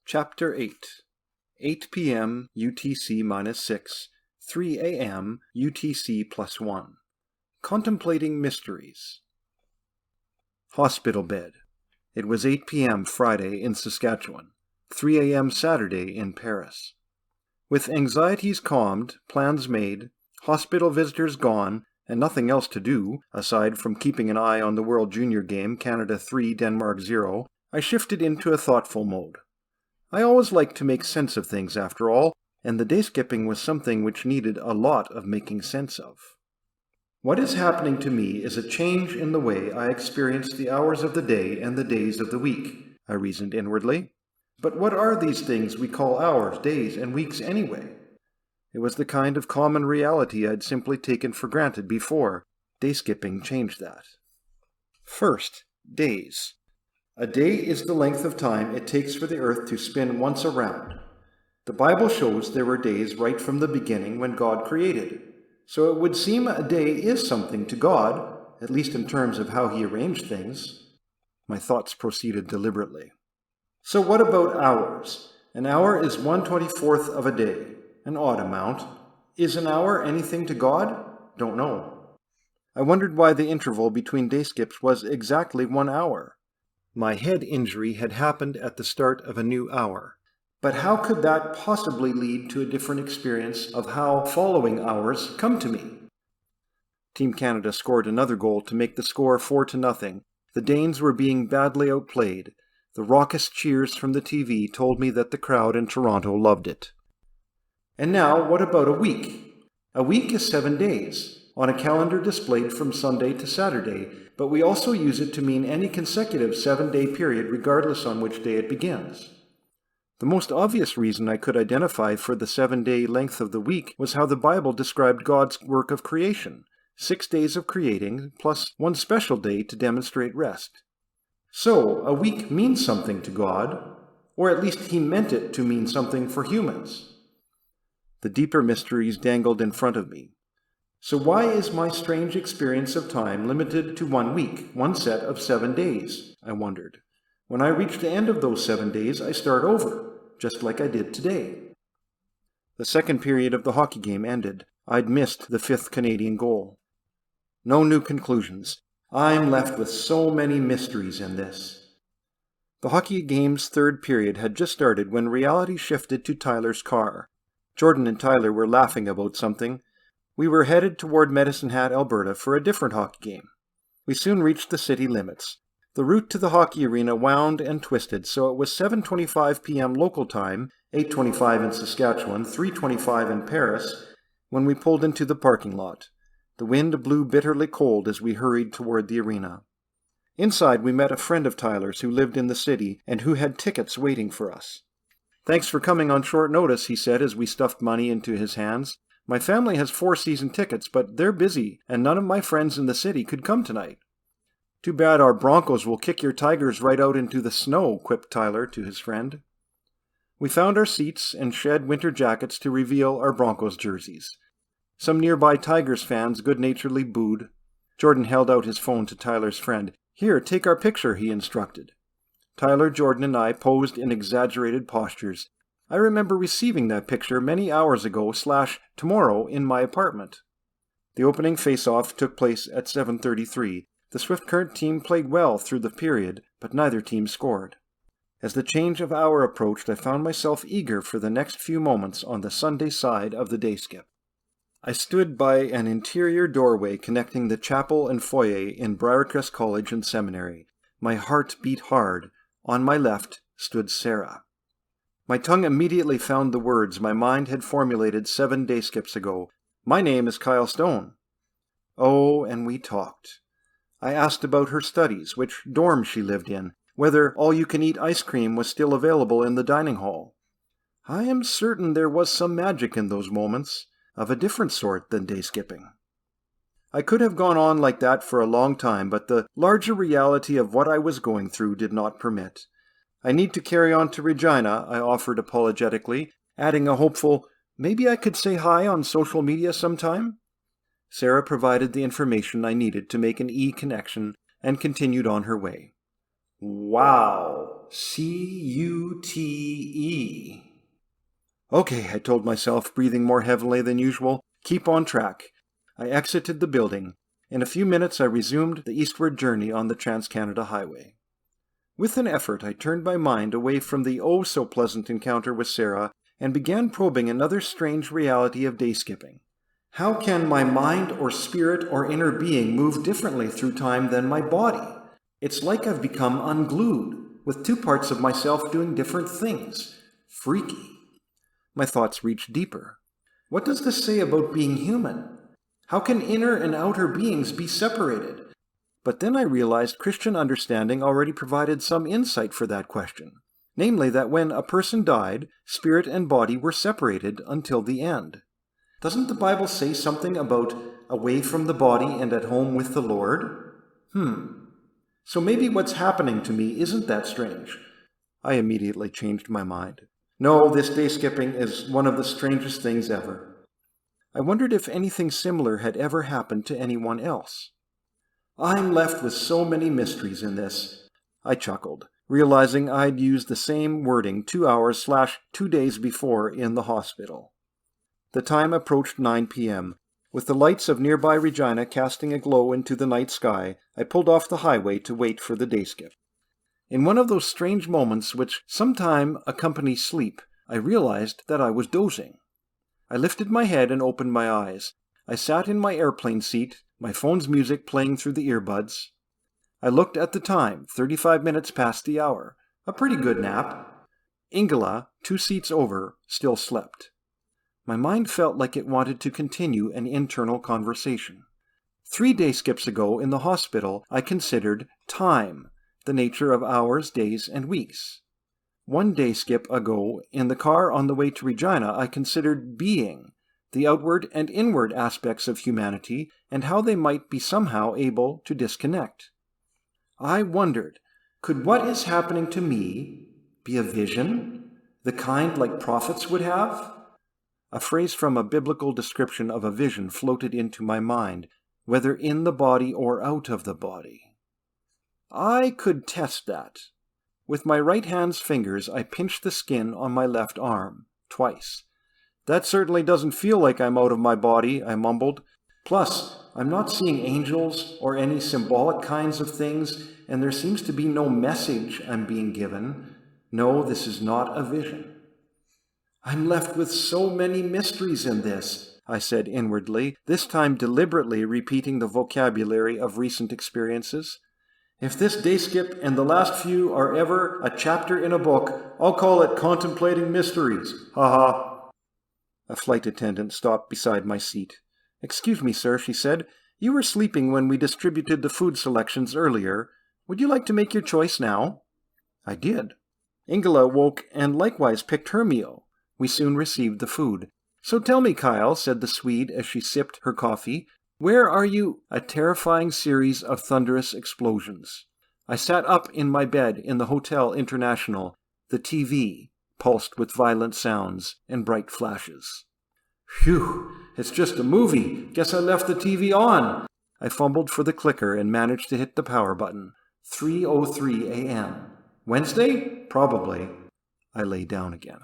Chapter 8 8 p.m. UTC-6, 3 a.m. UTC+1 Contemplating Mysteries. Hospital bed. It was 8 p.m. Friday in Saskatchewan, 3 a.m. Saturday in Paris. With anxieties calmed, plans made, hospital visitors gone, and nothing else to do, aside from keeping an eye on the World Junior game Canada 3, Denmark 0, I shifted into a thoughtful mode. I always like to make sense of things after all, and the day skipping was something which needed a lot of making sense of. What is happening to me is a change in the way I experience the hours of the day and the days of the week, I reasoned inwardly. But what are these things we call hours, days, and weeks anyway? It was the kind of common reality I'd simply taken for granted before. Day skipping changed that. First, days. A day is the length of time it takes for the earth to spin once around. The Bible shows there were days right from the beginning when God created. So it would seem a day is something to God, at least in terms of how he arranged things. My thoughts proceeded deliberately. So what about hours? An hour is 1/24th of a day, an odd amount. Is an hour anything to God? Don't know. I wondered why the interval between day skips was exactly 1 hour. My head injury had happened at the start of a new hour. But how could that possibly lead to a different experience of how following hours come to me? Team Canada scored another goal to make the score 4-0. The Danes were being badly outplayed. The raucous cheers from the TV told me that the crowd in Toronto loved it. And now, what about a week? A week is 7 days, on a calendar displayed from Sunday to Saturday, but we also use it to mean any consecutive 7-day period regardless on which day it begins. The most obvious reason I could identify for the 7-day length of the week was how the Bible described God's work of creation, 6 days of creating, plus 1 special day to demonstrate rest. So, a week means something to God, or at least he meant it to mean something for humans. The deeper mysteries dangled in front of me. So why is my strange experience of time limited to 1 week, 1 set of 7 days, I wondered. When I reach the end of those 7 days, I start over, just like I did today. The second period of the hockey game ended. I'd missed the 5th Canadian goal. No new conclusions. I'm left with so many mysteries in this. The hockey game's third period had just started when reality shifted to Tyler's car. Jordan and Tyler were laughing about something. We were headed toward Medicine Hat, Alberta for a different hockey game. We soon reached the city limits. The route to the hockey arena wound and twisted, so it was 7:25 p.m. local time, 8:25 in Saskatchewan, 3:25 in Paris, when we pulled into the parking lot. The wind blew bitterly cold as we hurried toward the arena. Inside, we met a friend of Tyler's who lived in the city and who had tickets waiting for us. "Thanks for coming on short notice," he said as we stuffed money into his hands. "My family has 4 season tickets, but they're busy, and none of my friends in the city could come tonight." "Too bad our Broncos will kick your Tigers right out into the snow," quipped Tyler to his friend. We found our seats and shed winter jackets to reveal our Broncos jerseys. Some nearby Tigers fans good-naturedly booed. Jordan held out his phone to Tyler's friend. "Here, take our picture," he instructed. Tyler, Jordan, and I posed in exaggerated postures. I remember receiving that picture many hours ago / tomorrow in my apartment. The opening face-off took place at 7:33. The Swift Current team played well through the period, but neither team scored. As the change of hour approached, I found myself eager for the next few moments on the Sunday side of the day skip. I stood by an interior doorway connecting the chapel and foyer in Briarcrest College and Seminary. My heart beat hard. On my left stood Sarah. My tongue immediately found the words my mind had formulated 7 day skips ago. "My name is Kyle Stone." Oh, and we talked. I asked about her studies, which dorm she lived in, whether all-you-can-eat ice cream was still available in the dining hall. I am certain there was some magic in those moments, of a different sort than day skipping. I could have gone on like that for a long time, but the larger reality of what I was going through did not permit. "I need to carry on to Regina," I offered apologetically, adding a hopeful, "Maybe I could say hi on social media sometime?" Sarah provided the information I needed to make an E-connection and continued on her way. "Wow," C-U-T-E. Okay, I told myself, breathing more heavily than usual. Keep on track. I exited the building. In a few minutes I resumed the eastward journey on the Trans-Canada Highway. With an effort, I turned my mind away from the oh-so-pleasant encounter with Sarah and began probing another strange reality of day-skipping. How can my mind or spirit or inner being move differently through time than my body? It's like I've become unglued, with two parts of myself doing different things. Freaky. My thoughts reached deeper. What does this say about being human? How can inner and outer beings be separated? But then I realized Christian understanding already provided some insight for that question. Namely, that when a person died, spirit and body were separated until the end. Doesn't the Bible say something about away from the body and at home with the Lord? So maybe what's happening to me isn't that strange. I immediately changed my mind. No, this day skipping is one of the strangest things ever. I wondered if anything similar had ever happened to anyone else. I'm left with so many mysteries in this. I chuckled, realizing I'd used the same wording 2 hours/2 days before in the hospital. The time approached 9 p.m. With the lights of nearby Regina casting a glow into the night sky, I pulled off the highway to wait for the day skip. In one of those strange moments which sometime accompany sleep, I realized that I was dozing. I lifted my head and opened my eyes. I sat in my airplane seat, my phone's music playing through the earbuds. I looked at the time, 35 minutes past the hour. A pretty good nap. Ingela, 2 seats over, still slept. My mind felt like it wanted to continue an internal conversation. 3 day skips ago in the hospital, I considered time, the nature of hours, days, and weeks. 1 day skip ago, in the car on the way to Regina, I considered being, the outward and inward aspects of humanity, and how they might be somehow able to disconnect. I wondered, could what is happening to me be a vision, the kind like prophets would have? A phrase from a biblical description of a vision floated into my mind, whether in the body or out of the body. I could test that. With my right hand's fingers, I pinched the skin on my left arm, twice. That certainly doesn't feel like I'm out of my body, I mumbled. Plus, I'm not seeing angels or any symbolic kinds of things, and there seems to be no message I'm being given. No, this is not a vision. I'm left with so many mysteries in this, I said inwardly, this time deliberately repeating the vocabulary of recent experiences. If this day skip and the last few are ever a chapter in a book, I'll call it Contemplating Mysteries. Ha ha. A flight attendant stopped beside my seat. Excuse me, sir, she said. You were sleeping when we distributed the food selections earlier. Would you like to make your choice now? I did. Ingela woke and likewise picked her meal. We soon received the food. So tell me, Kyle, said the Swede as she sipped her coffee, where are you? A terrifying series of thunderous explosions. I sat up in my bed in the Hotel International. The TV pulsed with violent sounds and bright flashes. Phew, it's just a movie. Guess I left the TV on. I fumbled for the clicker and managed to hit the power button. 3:03 a.m. Wednesday? Probably. I lay down again.